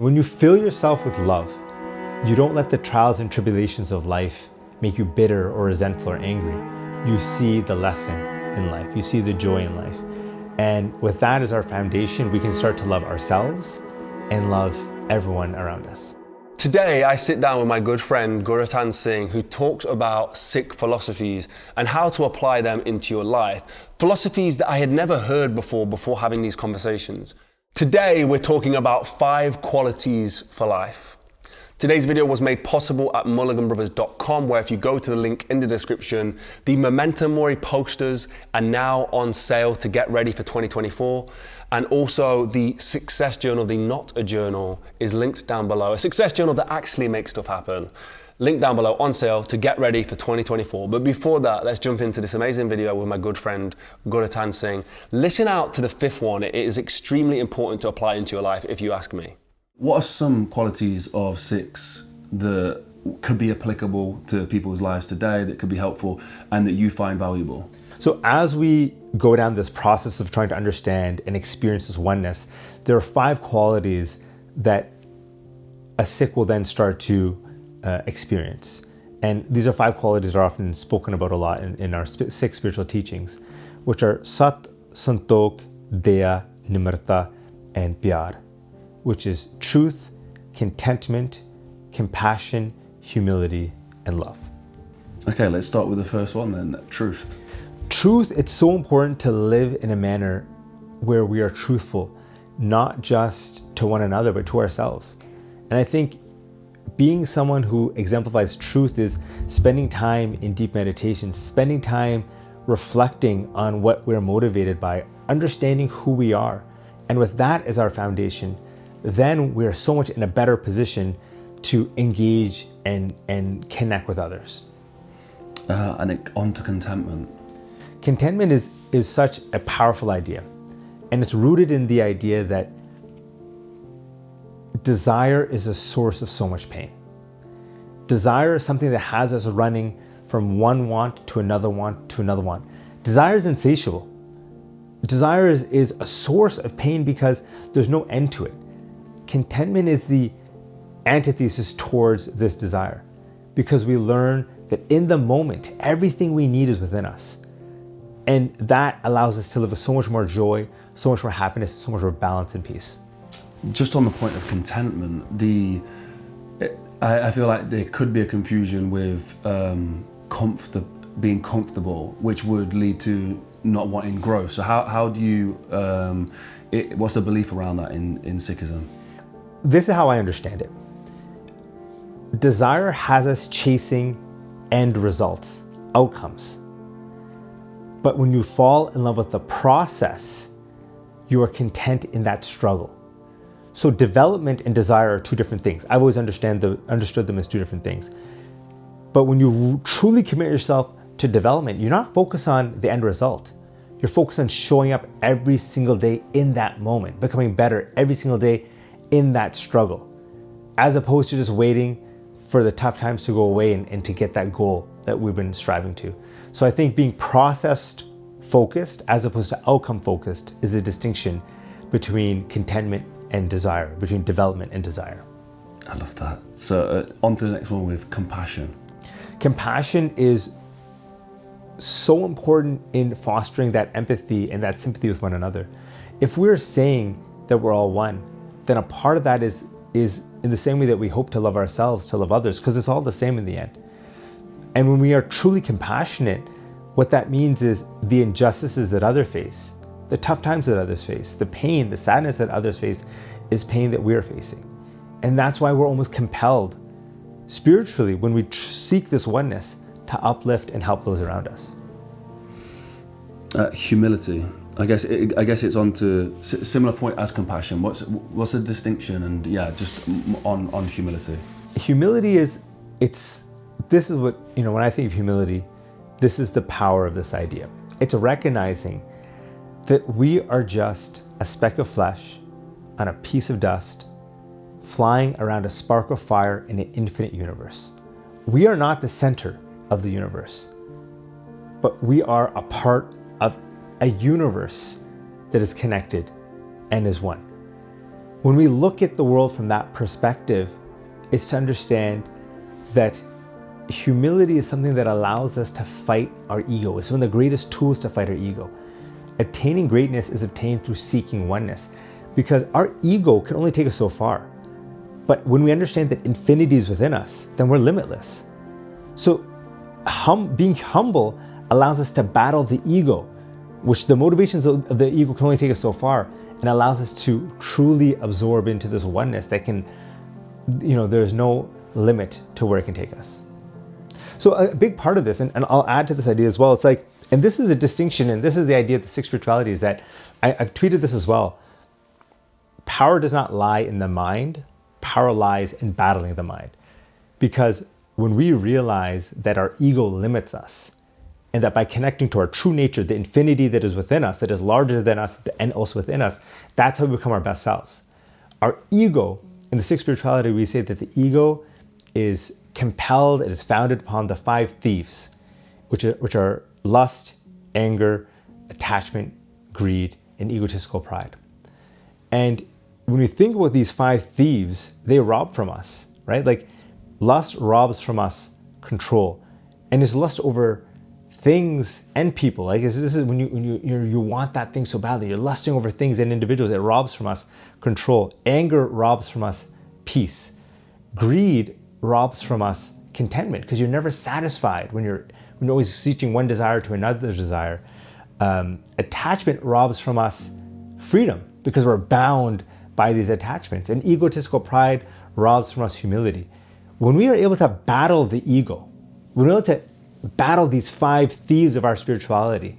When you fill yourself with love, you don't let the trials and tribulations of life make you bitter or resentful or angry. You see the lesson in life. You see the joy in life. And with that as our foundation, we can start to love ourselves and love everyone around us. Today, I sit down with my good friend Gurratan Singh, who talks about Sikh philosophies and how to apply them into your life. Philosophies that I had never heard before having these conversations. Today, we're talking about 5 qualities for life. Today's video was made possible at mulliganbrothers.com, where if you go to the link in the description, the Momentum Mori posters are now on sale to get ready for 2024. And also the success journal, the Not a Journal, is linked down below. A success journal that actually makes stuff happen. Link down below on sale to get ready for 2024. But before that, let's jump into this amazing video with my good friend Gurratan Singh. Listen out to the 5th one. It is extremely important to apply into your life, if you ask me. What are some qualities of SIKHs that could be applicable to people's lives today, that could be helpful and that you find valuable? So as we go down this process of trying to understand and experience this oneness, there are 5 qualities that a Sikh will then start to experience. And these are 5 qualities that are often spoken about a lot in our Sikh spiritual teachings, which are Sat, Santokh, Daya, Nimrata, and Pyar, which is truth, contentment, compassion, humility, and love. Okay, let's start with the first one then, truth. Truth, it's so important to live in a manner where we are truthful, not just to one another, but to ourselves. And I think being someone who exemplifies truth is spending time in deep meditation, spending time reflecting on what we're motivated by, understanding who we are. And with that as our foundation, then we're so much in a better position to engage and connect with others. And on to contentment. Contentment is such a powerful idea. And it's rooted in the idea that desire is a source of so much pain. Desire is something that has us running from one want to another want to another want. Desire is insatiable. Desire is a source of pain because there's no end to it. Contentment is the antithesis towards this desire, because we learn that in the moment, everything we need is within us. And that allows us to live with so much more joy, so much more happiness, so much more balance and peace. Just on the point of contentment, I feel like there could be a confusion with being comfortable, which would lead to not wanting growth. So how do you, what's the belief around that in Sikhism? This is how I understand it. Desire has us chasing end results, outcomes. But when you fall in love with the process, you are content in that struggle. So development and desire are 2 different things. I've always understood them as 2 different things. But when you truly commit yourself to development, you're not focused on the end result. You're focused on showing up every single day in that moment, becoming better every single day in that struggle, as opposed to just waiting for the tough times to go away and to get that goal that we've been striving to. So I think being process focused as opposed to outcome focused is a distinction between contentment and desire, between development and desire. I love that. So on to the next one with compassion. Compassion is so important in fostering that empathy and that sympathy with one another. If we're saying that we're all one, then a part of that is in the same way that we hope to love ourselves, to love others, because it's all the same in the end. And when we are truly compassionate, what that means is the injustices that others face, the tough times that others face, the pain, the sadness that others face is pain that we're facing. And that's why we're almost compelled spiritually, when we seek this oneness, to uplift and help those around us. Humility. I guess it's on to similar point as compassion. What's the distinction? And yeah, just on humility. Humility this is what, when I think of humility, this is the power of this idea. It's recognizing that we are just a speck of flesh on a piece of dust flying around a spark of fire in an infinite universe. We are not the center of the universe, but we are a part of a universe that is connected and is one. When we look at the world from that perspective, it's to understand that humility is something that allows us to fight our ego. It's one of the greatest tools to fight our ego. Attaining greatness is obtained through seeking oneness, because our ego can only take us so far. But when we understand that infinity is within us, then we're limitless. So being humble allows us to battle the ego, which the motivations of the ego can only take us so far, and allows us to truly absorb into this oneness that can, there's no limit to where it can take us. So a big part of this, and I'll add to this idea as well, it's like, and this is a distinction, and this is the idea of the SIKH spirituality, is that I've tweeted this as well. Power does not lie in the mind, power lies in battling the mind. Because when we realize that our ego limits us, and that by connecting to our true nature, the infinity that is within us, that is larger than us and also within us, that's how we become our best selves. Our ego, in the SIKH spirituality, we say that the ego is compelled, it is founded upon the 5 thieves, which are lust, anger, attachment, greed, and egotistical pride. And when we think about these 5 thieves, they rob from us, right? Like lust robs from us control, and it's lust over things and people. Like this is when you want that thing so badly, you're lusting over things and individuals. It robs from us control. Anger robs from us peace. Greed robs from us contentment, because you're never satisfied when you're always seeking one desire to another desire. Attachment robs from us freedom, because we're bound by these attachments. And egotistical pride robs from us humility. When we are able to battle the ego, when we're able to battle these 5 thieves of our spirituality,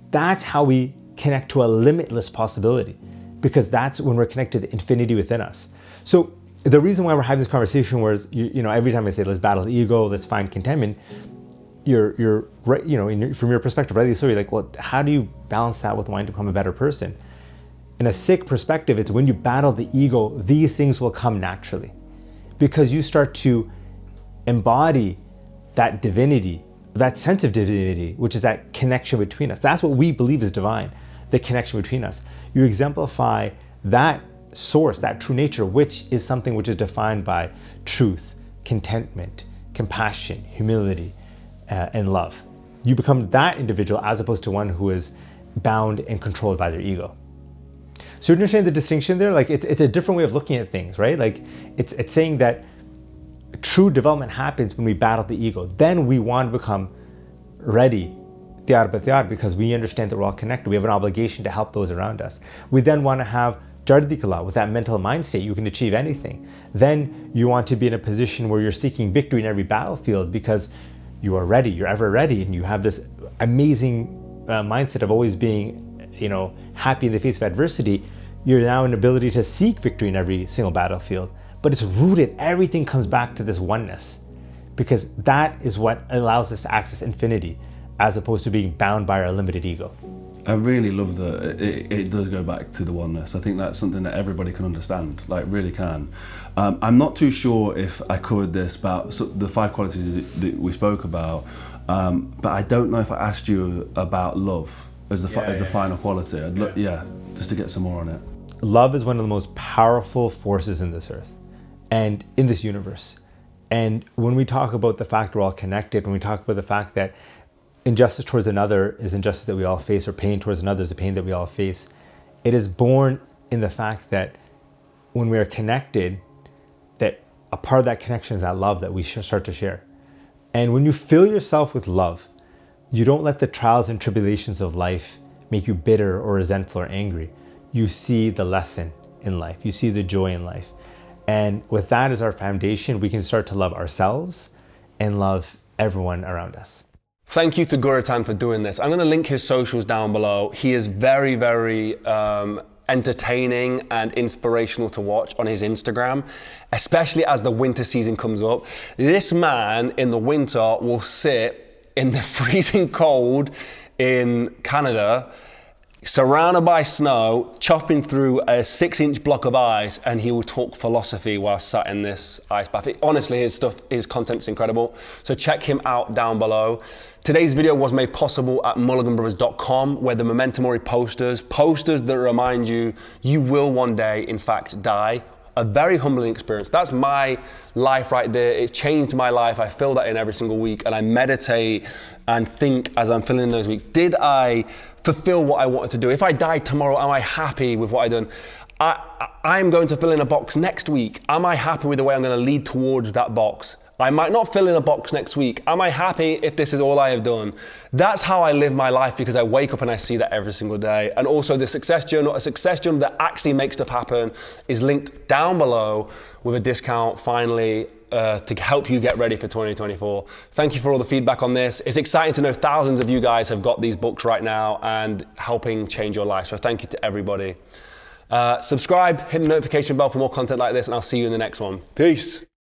that's how we connect to a limitless possibility, because that's when we're connected to the infinity within us. So the reason why we're having this conversation, whereas every time I say let's battle the ego, let's find contentment, you're right, from your perspective, rightly so, you're like, well, how do you balance that with wanting to become a better person? In a SIKH perspective, it's when you battle the ego, these things will come naturally, because you start to embody that divinity, that sense of divinity, which is that connection between us. That's what we believe is divine, the connection between us. You exemplify that source, that true nature, which is something which is defined by truth, contentment, compassion, humility, and love. You become that individual as opposed to one who is bound and controlled by their ego. So you understand the distinction there? Like it's a different way of looking at things, right? Like it's saying that true development happens when we battle the ego. Then we want to become ready, because we understand that we're all connected. We have an obligation to help those around us. We then want to have Jardikala, with that mental mind state, you can achieve anything. Then you want to be in a position where you're seeking victory in every battlefield, because you are ready, you're ever ready, and you have this amazing mindset of always being, happy in the face of adversity. You're now in ability to seek victory in every single battlefield. But it's rooted, everything comes back to this oneness, because that is what allows us to access infinity, as opposed to being bound by our limited ego. I really love that it does go back to the oneness. I think that's something that everybody can understand, like really can. I'm not too sure if I covered this about the 5 qualities that we spoke about, but I don't know if I asked you about love as the final quality. Just to get some more on it. Love is one of the most powerful forces in this earth and in this universe. And when we talk about the fact we're all connected, when we talk about the fact that injustice towards another is injustice that we all face, or pain towards another is the pain that we all face, it is born in the fact that when we are connected, that a part of that connection is that love that we start to share. And when you fill yourself with love, you don't let the trials and tribulations of life make you bitter or resentful or angry. You see the lesson in life. You see the joy in life. And with that as our foundation, we can start to love ourselves and love everyone around us. Thank you to Gurratan for doing this. I'm going to link his socials down below. He is very, very entertaining and inspirational to watch on his Instagram, especially as the winter season comes up. This man in the winter will sit in the freezing cold in Canada surrounded by snow, chopping through a 6-inch block of ice, and he will talk philosophy while sat in this ice bath. Honestly, his content's incredible. So check him out down below. Today's video was made possible at mulliganbrothers.com, where the Memento Mori posters that remind you, you will one day, in fact, die. A very humbling experience. That's my life right there. It's changed my life. I fill that in every single week, and I meditate and think as I'm filling in those weeks. Did I fulfill what I wanted to do? If I died tomorrow, am I happy with what I've done? I'm going to fill in a box next week. Am I happy with the way I'm going to lead towards that box? I might not fill in a box next week. Am I happy if this is all I have done? That's how I live my life, because I wake up and I see that every single day. And also the success journal, a success journal that actually makes stuff happen, is linked down below with a discount finally to help you get ready for 2024. Thank you for all the feedback on this. It's exciting to know thousands of you guys have got these books right now and helping change your life. So thank you to everybody. Subscribe, hit the notification bell for more content like this, and I'll see you in the next one. Peace.